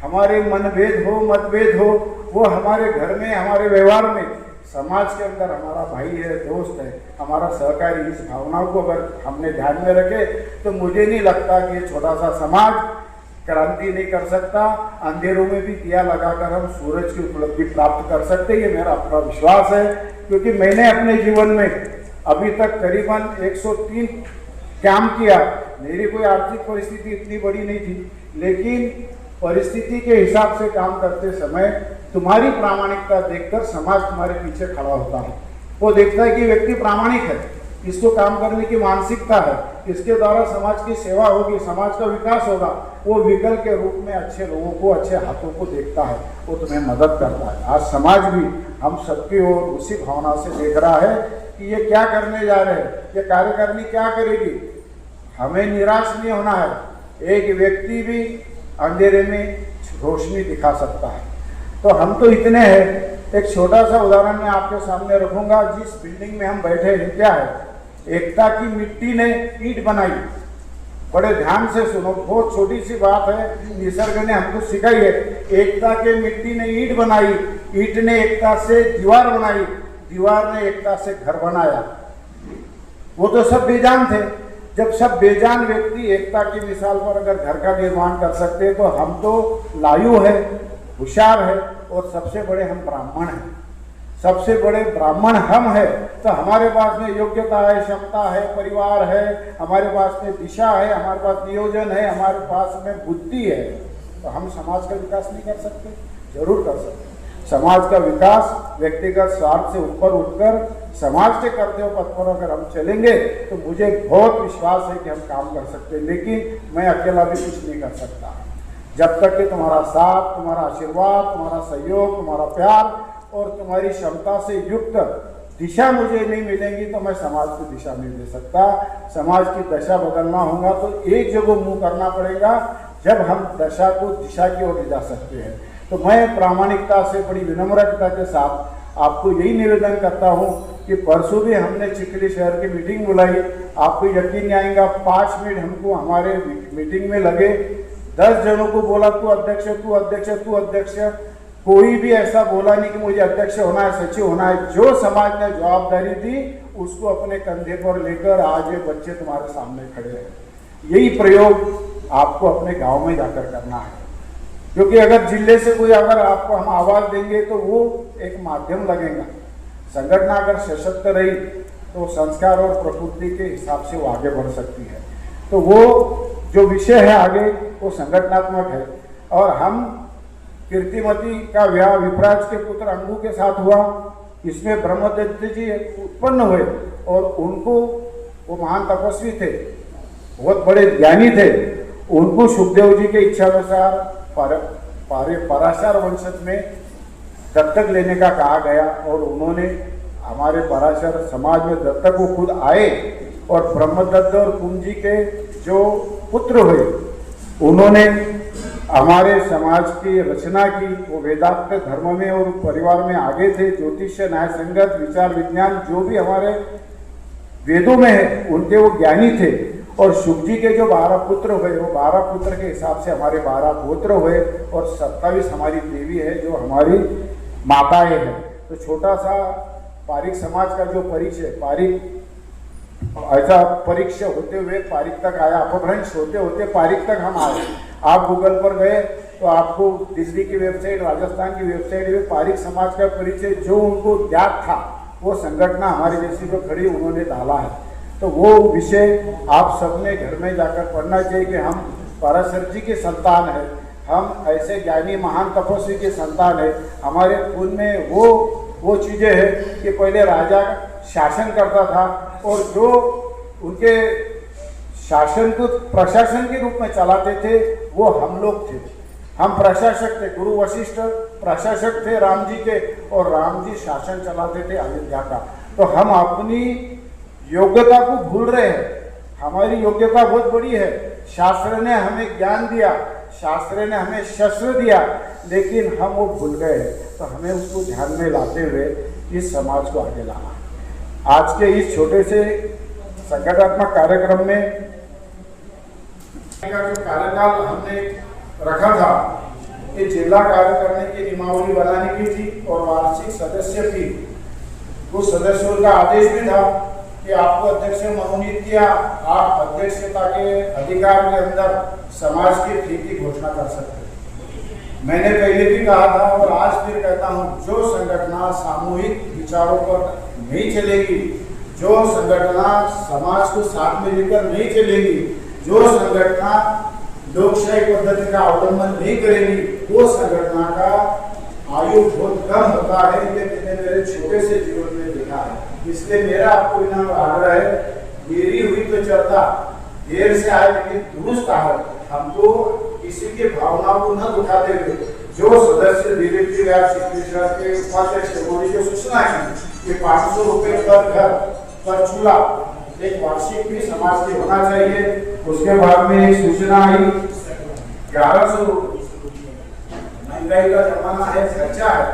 हमारे मनभेद हो मतभेद हो वो हमारे घर में, हमारे व्यवहार में, समाज के अंदर हमारा भाई है, दोस्त है, हमारा सहकारी, इस भावनाओं को अगर हमने ध्यान में रखे तो मुझे नहीं लगता कि ये छोटा सा समाज क्रांति नहीं कर सकता। अंधेरों में भी दिया लगाकर हम सूरज की उपलब्धि प्राप्त कर सकते, ये मेरा अपना विश्वास है। क्योंकि मैंने अपने जीवन में अभी तक करीबन 103 काम किया। मेरी कोई आर्थिक परिस्थिति इतनी बड़ी नहीं थी, लेकिन परिस्थिति के हिसाब से काम करते समय तुम्हारी प्रामाणिकता देखकर समाज तुम्हारे पीछे खड़ा होता है। वो देखता है कि व्यक्ति प्रामाणिक है, इसको काम करने की मानसिकता है, इसके द्वारा समाज की सेवा होगी, समाज का विकास होगा। वो विकल्प के रूप में अच्छे लोगों को, अच्छे हाथों को देखता है, वो तुम्हें मदद करता है। आज समाज भी हम सबकी ओर उसी भावना से देख रहा है कि ये क्या करने जा रहे हैं, ये कार्यकारिणी क्या करेगी। हमें निराश नहीं होना है। एक व्यक्ति भी अंधेरे में रोशनी दिखा सकता है। तो हम तो इतने हैं। एक छोटा सा उदाहरण मैं आपके सामने रखूंगा। जिस बिल्डिंग में हम बैठे हैं, क्या है, एकता की मिट्टी ने ईंट बनाई। बड़े ध्यान से सुनो, बहुत छोटी सी बात है, निसर्ग ने हमको सिखाई है। एकता के मिट्टी ने ईंट बनाई, ईंट ने एकता से दीवार बनाई, दीवार ने एकता से घर बनाया। वो तो सब बेजान थे। जब सब बेजान व्यक्ति एकता की मिसाल पर अगर घर का निर्माण कर सकते हैं, तो हम तो लायु है, होशियार है, और सबसे बड़े हम ब्राह्मण हैं। सबसे बड़े ब्राह्मण हम हैं। तो हमारे पास में योग्यता है, क्षमता है, परिवार है, हमारे पास में दिशा है, हमारे पास नियोजन है, हमारे पास में बुद्धि है। तो हम समाज का विकास नहीं कर सकते? जरूर कर सकते। समाज का विकास व्यक्तिगत स्वार्थ से ऊपर उठकर समाज के कर्तव्य पथ पर अगर हम चलेंगे तो मुझे बहुत विश्वास है कि हम काम कर सकते हैं। लेकिन मैं अकेला भी कुछ नहीं कर सकता। जब तक कि तुम्हारा साथ, तुम्हारा आशीर्वाद, तुम्हारा सहयोग, तुम्हारा प्यार और तुम्हारी क्षमता से युक्त दिशा मुझे नहीं मिलेंगी तो मैं समाज को दिशा नहीं दे सकता। समाज की दशा बदलना होगा तो एक जगह मुंह करना पड़ेगा, जब हम दशा को दिशा की ओर ले जा सकते हैं। तो मैं प्रामाणिकता से, बड़ी विनम्रता के साथ आपको यही निवेदन करता हूँ कि परसों भी हमने चिखली शहर की मीटिंग बुलाई। आपको यकीन नहीं आएगा, 5 मिनट हमको हमारे मीटिंग में लगे। 10 जनों को बोला तू अध्यक्ष, तू अध्यक्ष, तू अध्यक्ष। कोई भी ऐसा बोला नहीं कि मुझे अध्यक्ष होना है, सचिव होना है। जो समाज ने जवाबदारी दी उसको अपने कंधे पर लेकर आज ये बच्चे तुम्हारे सामने खड़े हैं। यही प्रयोग आपको अपने गांव में जाकर करना है। क्योंकि अगर जिले से कोई अगर आपको हम आवाज देंगे तो वो एक माध्यम लगेगा। संगठन अगर सशक्त रही तो संस्कार और प्रकृति के हिसाब से वो आगे बढ़ सकती है। तो वो जो विषय है आगे वो संगठनात्मक है। और हम कीर्तिमती का विवाह विपराज के पुत्र अंगू के साथ हुआ। इसमें ब्रह्मदत्त जी उत्पन्न हुए और उनको, वो महान तपस्वी थे, बहुत बड़े ज्ञानी थे। उनको सुखदेव जी के इच्छा अनुसार पराशर वंशज में दत्तक लेने का कहा गया और उन्होंने हमारे पराशर समाज में दत्तक वो खुद आए और ब्रह्मदत्त और कुंजी के जो पुत्र हुए उन्होंने हमारे समाज की रचना की। वो वेदांत धर्म में और परिवार में आगे थे। ज्योतिष्य, न्याय संगत, विचार विज्ञान जो भी हमारे वेदों में है उनके वो ज्ञानी थे। और शुक जी के जो 12 पुत्र हुए वो 12 पुत्र के हिसाब से हमारे 12 गोत्र हुए और 27 हमारी देवी है जो हमारी माताएं हैं। तो छोटा सा पारिक समाज का जो परिचय, पारिक ऐसा परीक्षा होते हुए पारिक तक आया, अपभ्रंश होते होते पारिक तक हम आए। आप गूगल पर गए तो आपको दिल्ली की वेबसाइट, राजस्थान की वेबसाइट में पारिक समाज का परिचय जो उनको ज्ञात था वो संगठना हमारी जैसी जो खड़ी उन्होंने डाला है। तो वो विषय आप सबने घर में जाकर पढ़ना चाहिए कि हम पराशर जी के संतान हैं, हम ऐसे ज्ञानी महान तपस्वी के संतान है। हमारे खून में वो चीज़ें हैं कि पहले राजा शासन करता था और जो उनके शासन को प्रशासन के रूप में चलाते थे वो हम लोग थे। हम प्रशासक थे, गुरु वशिष्ठ प्रशासक थे राम जी के और राम जी शासन चलाते थे अयोध्या का। तो हम अपनी योग्यता को भूल रहे हैं। हमारी योग्यता बहुत बड़ी है। शास्त्र ने हमें ज्ञान दिया, शास्त्र ने हमें शस्त्र दिया, लेकिन हम वो भूल गए। तो हमें उसको ध्यान में लाते हुए इस समाज को आगे लाना। आज के इस छोटे से संगठनात्मक कार्यक्रम में का जो कार्यकाल हमने रखा था कि जिला कार्यकारिणी की नियमावली बनाने की थी और वार्षिक सदस्य की, उस सदस्यों का आदेश भी था कि आपको अध्यक्ष मनोनीत किया, आप अध्यक्षता के अधिकार के अंदर समाज की फी की घोषणा कर सकते हैं। मैंने पहले भी कहा था और आज फिर कहता हूं, जो संगठन सामूहिक विचारों पर नहीं चलेगी, जो संगठन समाज को साथ में लेकर नहीं चलेगी, जो संगठन लोकशाही पद्धति का अवलंबन नहीं करेगी, वो संगठन का आयु बहुत कम होता है। ये मैंने मेरे छोटे से जीवन में देखा है। इसलिए मेरा आपको इनाम आग्रह है, देरी हुई तो चलता, देर से आए लेकिन दुरुस्त आए। हमको किसी की भावनाओं को न दुखाते हुए जो सदस्य दिलीप जी के उपाध्यक्ष को सूचना है कि 500 रुपए पर घर पर चूल्हा एक वार्षिक भी समाज के होना चाहिए। उसके बाद में एक सूचना आई 1100 रुपये, महंगाई का जमाना है, खर्चा है,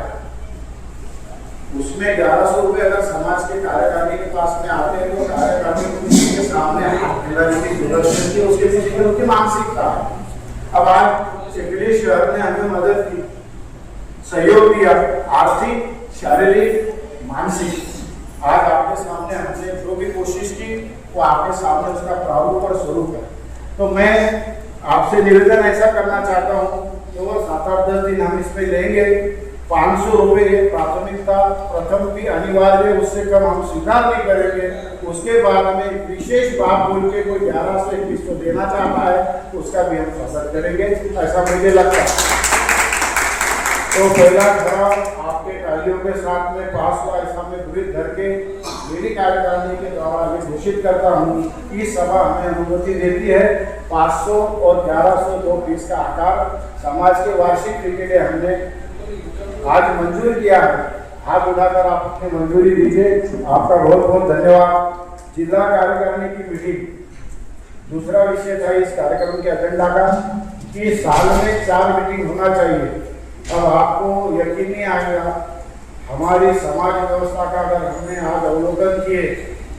उसमें 1100 रुपये अगर समाज के कार्यकारिणी के पास में आते हैं तो कार्यकारिणी के सामने मिलाने की जरूरत नहीं है। उसके पीछे उनकी मानसिकता है। अब आज चिखली शहर ने हमें मदद की, सहयोग दिया, आर्थिक, शारीरिक, मानसिक। आज आपके सामने हमने जो भी कोशिश की वो आपके सामने उसका प्रारूप और स्वरूप है। तो मैं आपसे निवेदन ऐसा करना चाहता हूँ, केवल 7-8-10 दिन हम इसमें लेंगे। 500 रुपये प्राथमिकता प्रथम भी अनिवार्य, उससे कम हम स्वीकार नहीं करेंगे। उसके बाद हमें विशेष बात बोल के कोई 11 से 21 को देना चाहता है उसका भी हम फैसला करेंगे, ऐसा मुझे लगता है। तो पहला ठहराव आपके कार्यों के साथ में पास हुआ, ऐसा मैं विविध धर के मेरी कार्यकारिणी के द्वारा अभी घोषित करता हूँ कि सभा हमें अनुमति देती है 500 और 1100 दो फीस का आकार समाज के वार्षिक फी के लिए हमने आज मंजूर किया है। हाथ उठाकर आप अपनी मंजूरी दीजिए। आपका बहुत बहुत धन्यवाद। जिला कार्यकारिणी की मीटिंग दूसरा विषय था इस कार्यक्रम के एजेंडा का कि साल में 4 मीटिंग होना चाहिए। अब आपको यकीन नहीं आएगा, हमारी समाज व्यवस्था का अगर हमने आज अवलोकन किए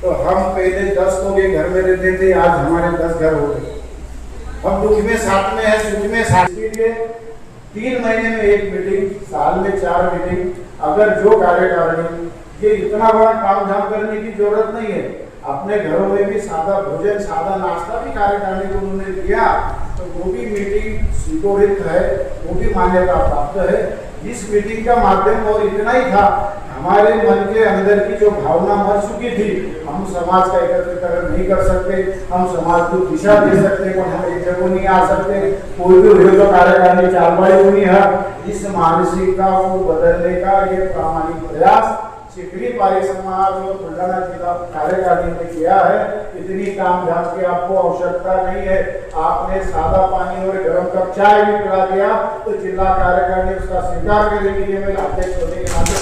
तो हम पहले 10 लोग एक घर में रहते थे, आज हमारे 10 घर हो गए। हम दुख में साथ में है, सुख में साथ। के लिए 3 महीने में 1 मीटिंग, साल में 4 मीटिंग। अगर जो कार्यकारिणी, ये इतना बड़ा काम धाम करने की जरूरत नहीं है, अपने घरों में भी सादा भोजन, सादा नाश्ता भी कार्यकारिणी को उन्होंने दिया तो वो भी मीटिंग स्वीकृत है, वो भी मान्यता प्राप्त है। इस मीटिंग का माध्यम और इतना ही था, हमारे मन के अंदर की जो भावना मर चुकी थी, हम समाज का एकत्रीकरण नहीं कर सकते, हम समाज को दिशा दे सकते, पर हम एक जगह नहीं आ सकते, कोई भी हुए तो कार्यकारिणी चालबाई होनी है। इस मानसिकता को बदलने का ये प्रामाणिक प्रयास चिखली पारी समाज और बुलढाना जिला कार्यकारिणी ने किया है। इतनी काम धाम की आपको आवश्यकता नहीं है, आपने सादा पानी और गर्म कप चाय भी पिला दिया तो जिला कार्यकारिणी उसका स्वीकार करेगी। ये मैं अध्यक्ष होने के नाते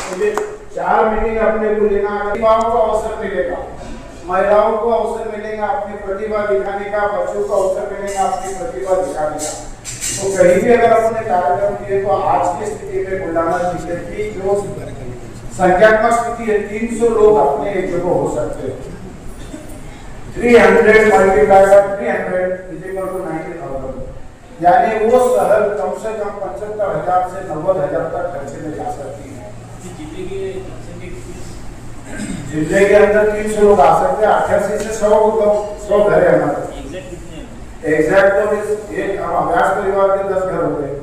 मुझे 4 मीटिंग अपने को लेना, युवाओं को अवसर मिलेगा, महिलाओं को अवसर मिलेगा अपनी प्रतिभा दिखाने का, बच्चों को अवसर मिलेगा अपनी प्रतिभा दिखाने का। तो कहीं भी अगर अपने कार्यक्रम किए तो आज की स्थिति में बुलढाना जिले की जो संख्यात्मक स्थिति है 300 लोग अपने एक जगह हो सकते हैं। 300 multiply by 300 is equal to 90,000, यानी वो शहर कम से कम 75,000 से 90,000 तक खर्चे में जा सकती है। जिले के अंदर 300 लोग आ सकते हैं। 88 से 100 घर है हमारे। एग्जैक्ट तो एक अभ्यास परिवार के 10 घर हो गए।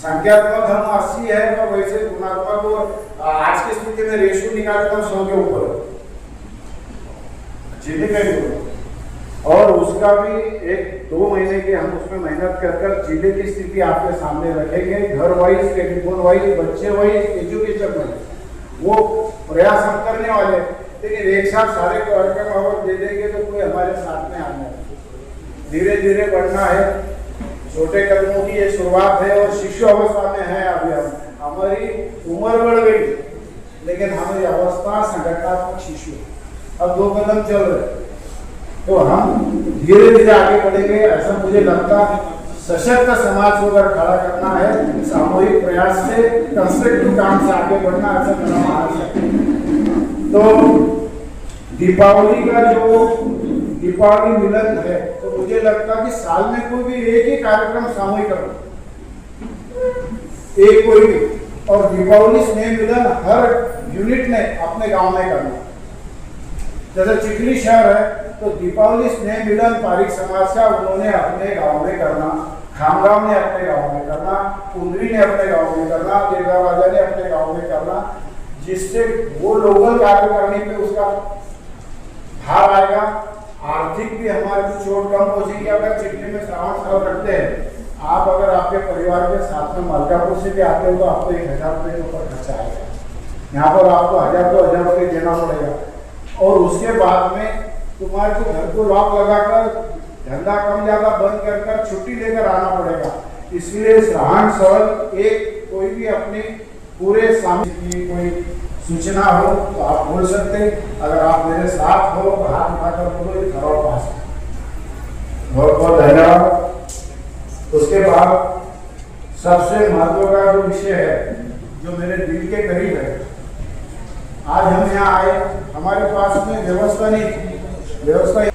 संख्यात्मक हम 80 है तो वैसे गुणात्मक और आज की स्थिति में रेशियो निकालते हम 100 के ऊपर जिले का, और उसका भी 1-2 महीने के हम उसमें मेहनत कर जिले की स्थिति आपके सामने रखेंगे। घर वाइज, टेलीफोन वाइज, बच्चे वाइज, एजुकेशन वाइज वो प्रयास हम करने वाले। लेकिन एक साथ सारे कार्यक्रम अगर दे देंगे तो कोई हमारे साथ में आना है, धीरे धीरे बढ़ना है। छोटे कदमों की ये शुरुआत है और शिशु अवस्था में है अभी हम। हमारी उम्र बढ़ गई लेकिन हमारी अवस्था संगठनात्मक शिशु। अब 2 कदम चल रहे, तो हम धीरे धीरे आगे बढ़ेंगे। ऐसा मुझे लगता सशक्त समाज को अगर खड़ा करना है, सामूहिक प्रयास से, कंस्ट्रक्टिव काम से आगे बढ़ना, ऐसा मेरा मानना है। तो दीपावली का जो दीपावली मिलन है, तो मुझे लगता कि साल में कोई भी एक ही कार्यक्रम सामूहिक करो, एक कोई भी, और दीपावली स्नेह मिलन हर यूनिट ने अपने गांव में करना। जैसे चिखली शहर है तो दीपावली स्नेह मिलन पारिक समाज का उन्होंने अपने गांव में करना, खामगांव ने अपने गांव में करना, कुंदरी ने अपने गांव में करना, देवगांव राजा ने अपने गांव में करना, जिससे वो लोकल कार्य करने पे उसका भार आएगा। आर्थिक भी हमारे को चोट कम पहुंचेगी। अगर चिखली में श्रावण साल रखते हैं, आप अगर आपके परिवार के साथ में मलकापुर से भी आते हो तो आपको 1000 रुपये के ऊपर खर्चा आएगा। यहाँ पर आपको 1000-2000 रुपये देना पड़ेगा, और उसके बाद में तुम्हारे को घर को लॉक लगाकर धंधा कम ज्यादा बंद कर छुट्टी लेकर आना पड़ेगा। इसलिए श्रावण साल एक कोई भी अपने पूरे सामने की कोई सूचना हो तो आप बोल सकते। अगर आप मेरे साथ हो तो हाथ उठाकर बोलो, ये घरों पास। बहुत बहुत धन्यवाद। उसके बाद सबसे महत्व का जो विषय है, जो मेरे दिल के करीब है, आज हम यहाँ आए, हमारे पास में व्यवस्था नहीं, व्यवस्था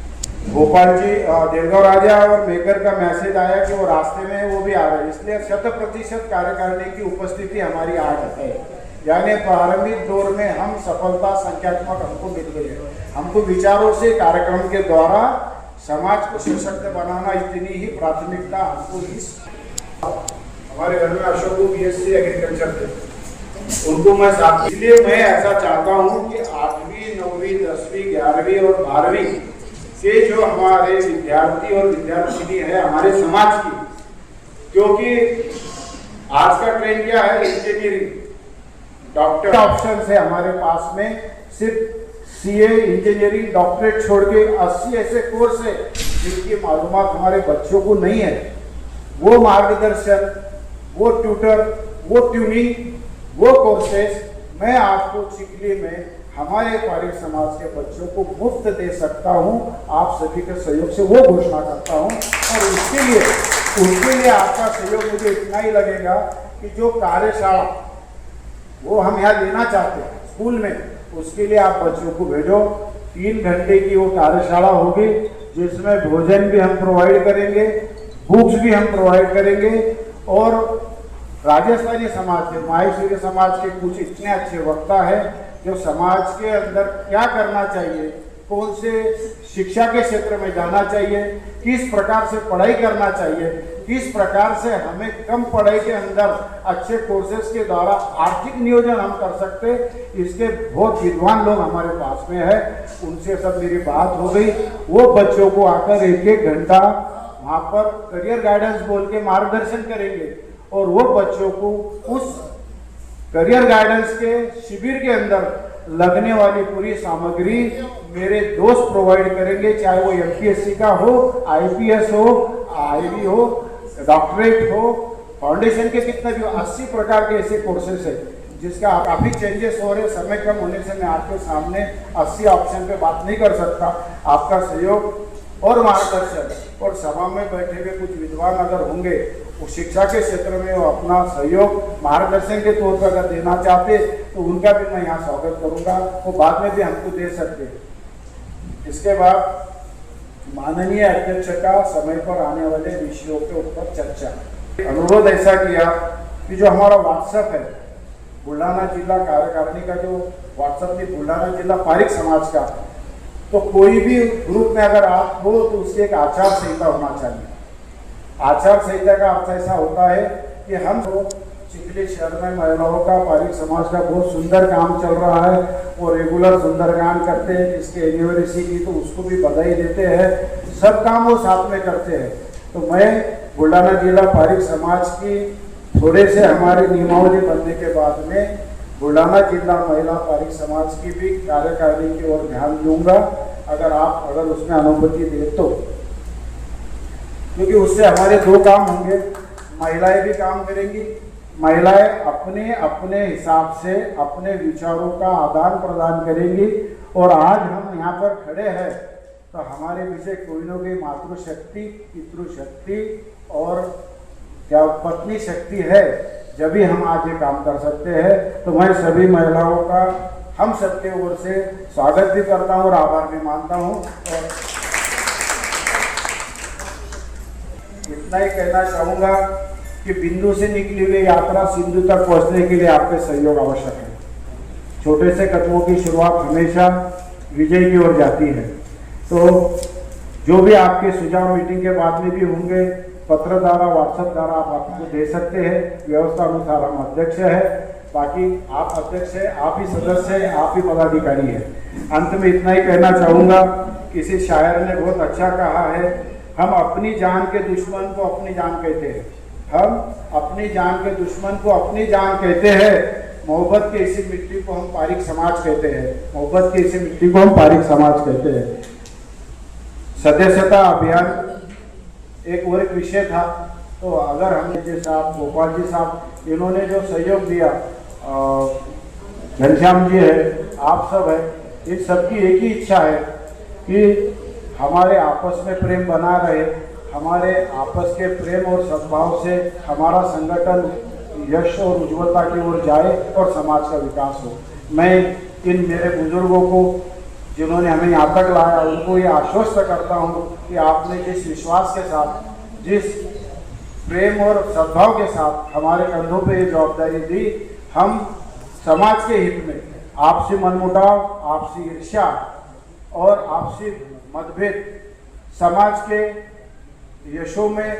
भोपाल जी देवगांव राजा और मेकर का मैसेज आया कि वो रास्ते में वो भी आ रहे हैं, इसलिए 100% कार्यकारिणी की उपस्थिति हमारी आज है। यानी प्रारंभिक दौर में हम सफलता संख्यात्मक हमको मिल गई है। हमको विचारों से कार्यक्रम के द्वारा समाज को सशक्त बनाना, इतनी ही प्राथमिकता हमको इस। हमारे घर में अशोक BSc एग्रीकल्चर थे, उनको मैं साथ, इसलिए मैं ऐसा चाहता हूँ कि 8वीं 9वीं 10वीं 11वीं और 12वीं के जो हमारे विद्यार्थी और विद्यार्थिनी है हमारे समाज की, क्योंकि आज का ट्रेंड क्या है, इंजीनियरिंग, डॉक्टर ऑप्शन है हमारे पास में, सिर्फ CA इंजीनियरिंग डॉक्टरेट छोड़ के 80 ऐसे कोर्स है जिनकी मालूमात हमारे बच्चों को नहीं है। वो मार्गदर्शन, वो ट्यूटर, वो ट्यूनिंग, वो कोर्सेस मैं आपको चिखली में हमारे पारिक समाज के बच्चों को मुफ्त दे सकता हूं। आप सभी के सहयोग से वो घोषणा करता हूं, और उसके लिए आपका सहयोग मुझे इतना ही लगेगा कि जो कार्यशाला वो हम यहाँ लेना चाहते हैं स्कूल में, उसके लिए आप बच्चों को भेजो। 3 घंटे की वो कार्यशाला होगी, जिसमें भोजन भी हम प्रोवाइड करेंगे, बुक्स भी हम प्रोवाइड करेंगे, और राजस्थानी समाज के, माहेश्वरी समाज के कुछ इतने अच्छे वक्ता है जो समाज के अंदर क्या करना चाहिए, कौन से शिक्षा के क्षेत्र में जाना चाहिए, किस प्रकार से पढ़ाई करना चाहिए, किस प्रकार से हमें कम पढ़ाई के अंदर अच्छे कोर्सेज के द्वारा आर्थिक नियोजन हम कर सकते, इसके बहुत विद्वान लोग हमारे पास में है। उनसे सब मेरी बात हो गई। वो बच्चों को आकर 1-1 घंटा वहाँ पर करियर गाइडेंस बोल के मार्गदर्शन करेंगे, और वो बच्चों को उस करियर गाइडेंस के शिविर के अंदर लगने वाली पूरी सामग्री मेरे दोस्त प्रोवाइड करेंगे, चाहे वो MPSC का हो, IPS हो, IB हो, डॉक्टरेट हो, फाउंडेशन के कितने भी 80 प्रकार के ऐसे कोर्सेस है, जिसका काफ़ी चेंजेस हो रहे। समय कम होने से मैं आपके सामने 80 ऑप्शन पे बात नहीं कर सकता। आपका सहयोग और मार्गदर्शन, और सभा में बैठे हुए कुछ विद्वान अगर होंगे वो शिक्षा के क्षेत्र में वो अपना सहयोग मार्गदर्शन के तौर पर अगर देना चाहते तो उनका भी मैं यहाँ स्वागत करूँगा। वो बाद में भी हमको दे सकते हैं। इसके बाद माननीय अध्यक्ष का समय पर आने वाले विषयों के ऊपर चर्चा, अनुरोध ऐसा किया कि जो हमारा व्हाट्सएप है बुल्ढाना जिला कार्यकारिणी का, जो व्हाट्सएप में बुल्ढाना जिला पारिक समाज का, तो कोई भी ग्रुप में अगर आप हो तो उसकी एक आचार संहिता होना चाहिए। आचार संहिता का अर्थ ऐसा होता है कि हम चिखली शहर में महिलाओं का, पारिक समाज का बहुत सुंदर काम चल रहा है, वो रेगुलर सुंदरकांड करते हैं, जिसके एनिवर्सरी की तो उसको भी बधाई देते हैं, सब काम वो साथ में करते हैं। तो मैं बुल्ढाना जिला पारिक समाज की थोड़े से हमारी नियमावली बनने के बाद में बुल्ढाना जिला महिला पारिक समाज की भी कार्यकारिणी की ओर ध्यान दूंगा, अगर उसमें अनुमति दे तो, क्योंकि उससे हमारे 2 काम होंगे। महिलाएं भी काम करेंगी, महिलाएं अपने अपने हिसाब से अपने विचारों का आदान प्रदान करेंगी। और आज हम यहाँ पर खड़े हैं तो हमारे पीछे कोई ना कोई मातृशक्ति, पितृशक्ति और क्या पत्नी शक्ति है, जब भी हम आज ये काम कर सकते हैं। तो मैं सभी महिलाओं का हम सबके ओर से स्वागत भी करता हूँ और आभार भी मानता हूँ। और इतना ही कहना चाहूँगा कि बिंदु से निकली हुई यात्रा सिंधु तक पहुँचने के लिए आपके सहयोग आवश्यक है। छोटे से कदमों की शुरुआत हमेशा विजय की ओर जाती है। तो जो भी आपके सुझाव मीटिंग के बाद में भी होंगे, पत्र द्वारा, व्हाट्सएप द्वारा आप आपको दे सकते हैं। व्यवस्था अनुसार हम अध्यक्ष है, बाकी आप अध्यक्ष है, आप ही सदस्य है, आप ही पदाधिकारी है। अंत में इतना ही कहना चाहूँगा, किसी शायर ने बहुत अच्छा कहा है, हम अपनी जान के दुश्मन को अपनी जान कहते हैं। हम अपनी जान के दुश्मन को अपनी जान कहते हैं। मोहब्बत की इसी मिट्टी को हम पारिक समाज कहते हैं। मोहब्बत की इसी मिट्टी को हम पारिक समाज कहते हैं। सदस्यता अभियान एक और एक विषय था। तो अगर हमने जी साहब, गोपाल जी साहब, इन्होंने जो सहयोग दिया, घनश्याम जी है, आप सब है, इन सबकी एक ही इच्छा है कि हमारे आपस में प्रेम बना रहे। हमारे आपस के प्रेम और सद्भाव से हमारा संगठन यश और उज्ज्वलता की ओर जाए और समाज का विकास हो। मैं इन मेरे बुजुर्गों को जिन्होंने हमें यहाँ तक लाया, उनको ये आश्वस्त करता हूँ कि आपने जिस विश्वास के साथ, जिस प्रेम और सद्भाव के साथ हमारे कंधों पे ये जवाबदारी दी, हम समाज के हित में आपसी मनमुटाव, आपसी ईर्ष्या और आपसी मतभेद समाज के यशों में,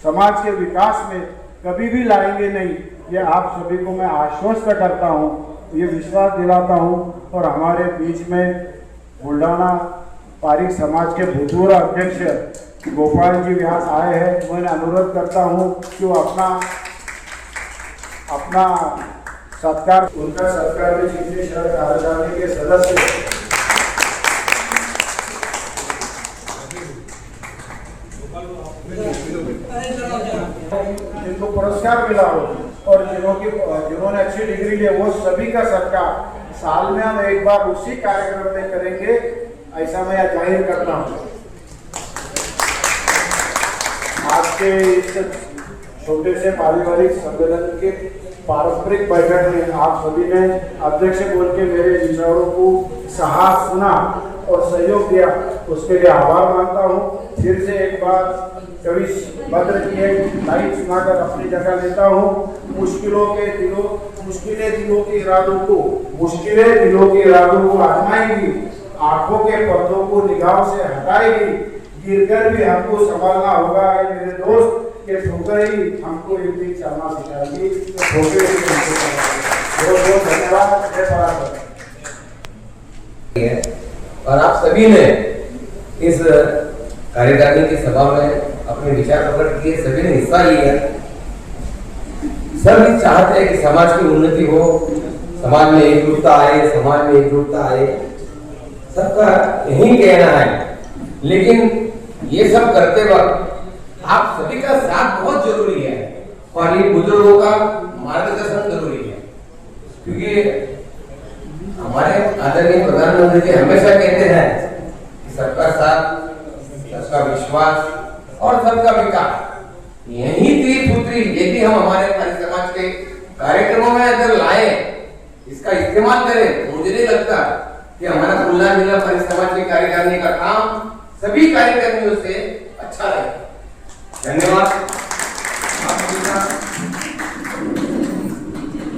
समाज के विकास में कभी भी लाएंगे नहीं। ये आप सभी को मैं आश्वस्त करता हूँ, ये विश्वास दिलाता हूँ। और हमारे बीच में बुल्ढाना पारिक समाज के भूतपूर्व अध्यक्ष गोपाल जी व्यास आए हैं। मैं अनुरोध करता हूँ कि वो अपना सत्कार, उनका सत्कार में चिखली शहर कार्यकारिणी के सदस्य जिनको पुरस्कार मिला हो और जिन्होंने अच्छी डिग्री ली, वो सभी का सत्कार साल में हम एक बार उसी कार्यक्रम में करेंगे, ऐसा मैं जाहिर करता हूँ। आज के इस छोटे से पारिवारिक सम्मेलन के पारंपरिक बैठक में आप सभी ने अध्यक्ष बोल के मेरे विचारों को साहस सुना और सहयोग दिया, उसके लिए आभार मानता हूँ। फिर से एक बार कवि भद्र की एक लाइन सुनाकर अपनी जगह लेता हूँ। मुश्किलें दिलों के इरादों को आजमाएंगी, आंखों के पर्दों को निगाह से हटाएगी, गिरकर भी हमको संभालना होगा मेरे दोस्त, के ठोकर ही हमको एक दिन चलना सिखाएगी। बहुत धन्यवाद। और आप सभी ने इस कार्यकारिणी की सभा में अपने विचार प्रकट किए, सभी ने हिस्सा लिया। सभी चाहते हैं कि समाज की उन्नति हो, समाज में एकजुटता आए, सबका यही कहना है। लेकिन ये सब करते वक्त आप सभी का साथ बहुत जरूरी है और ये बुजुर्गों का मार्गदर्शन जरूरी है, क्योंकि हमारे आदरणीय प्रधानमंत्री जी हमेशा कहते हैं कि सबका साथ, सबका विश्वास और सबका विकास, यही तीन सूत्री यदि हम हमारे समाज के कार्यक्रमों में अगर लाए, इसका इस्तेमाल करें, तो मुझे नहीं लगता कि हमारा खुला जिला समाज की कार्यकारिणी का काम सभी कार्यकर्मियों से अच्छा रहे। धन्यवाद।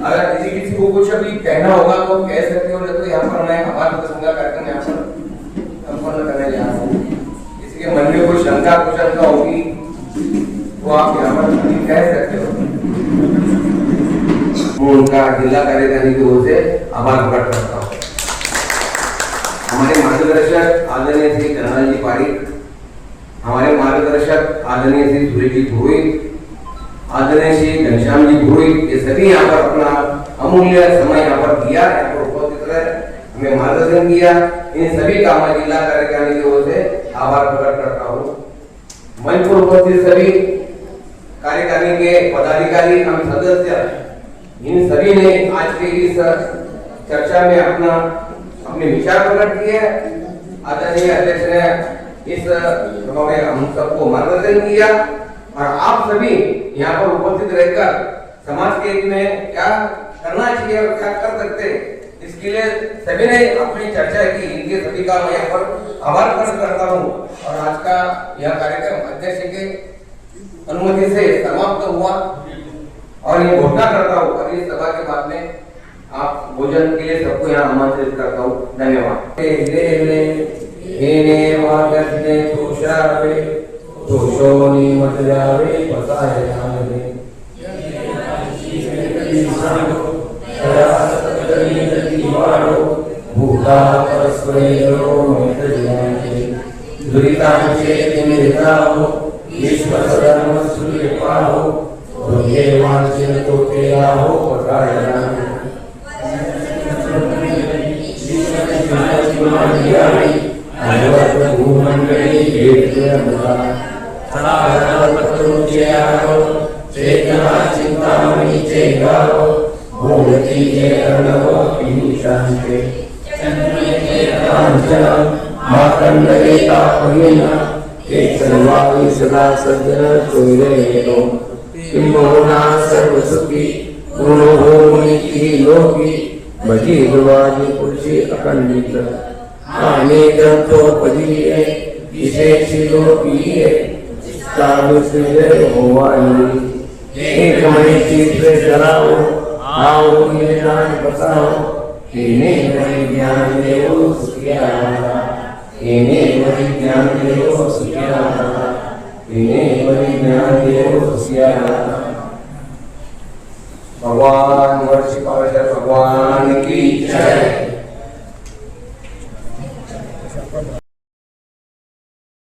अगर किसी को कुछ अभी कहना होगा तो कह सकते हो, नहीं तो यहाँ पर मैं हमारा कार्यक्रम यहाँ पर संपन्न करने जा रहा हूँ। किसी के मन में कोई शंका कुशंका होगी तो आप यहाँ पर कह सकते हो। वो उनका जिला कार्यकारिणी की ओर से आभार प्रकट करता हूँ। हमारे मार्गदर्शक आदरणीय श्री कर्नल जी पारिक, हमारे मार्गदर्शक आदरणीय श्री सूर्य जी पुरोहित, आदरणीय श्री घनश्याम जी पुरोहित, ये सभी यहाँ पर अपना अमूल्य समय यहाँ पर दिया, यहाँ पर उपस्थित रहे, हमें मार्गदर्शन किया। इन सभी का मैं जिला कार्यकारिणी की ओर से आभार प्रकट करता हूँ। मंच पर उपस्थित सभी कार्यकारिणी के पदाधिकारी एवं सदस्य, इन सभी ने आज के इस चर्चा में अपने विचार प्रकट किए आदरणीय अध्यक्ष ने इस सभा में हम सबको मार्गदर्शन किया और आप सभी यहाँ पर उपस्थित रहकर समाज के हित में क्या करना चाहिए और क्या कर सकते हैं, इसके लिए सभी ने अपनी चर्चा की। इनके सभी का मैं यहाँ पर आभार प्रकट करता हूँ और आज का यह कार्यक्रम अध्यक्ष के अनुमति से समाप्त हुआ और ये घोषणा करता हूँ और इस सभा के बाद में आप भोजन के लिए सबको यहाँ आमंत्रित करता हूँ। धन्यवाद। सदा सज्जन चोरे किमोना सर्वसुखी गुणो मुनिति लोकी भजी दुवाजी पुरुषी अखंडित आने ग्रंथो पदीये विशेषी लोकीये साधु से होवानी एक मणि चित्र कराओ आओ निदान बताओ इन्हें मणि ज्ञान देवो सुखिया इन्हें मणि ज्ञान देवो सुखिया इन्हें मणि ज्ञान देवो सुखिया। भगवान वर्षिपाल भगवान की जय।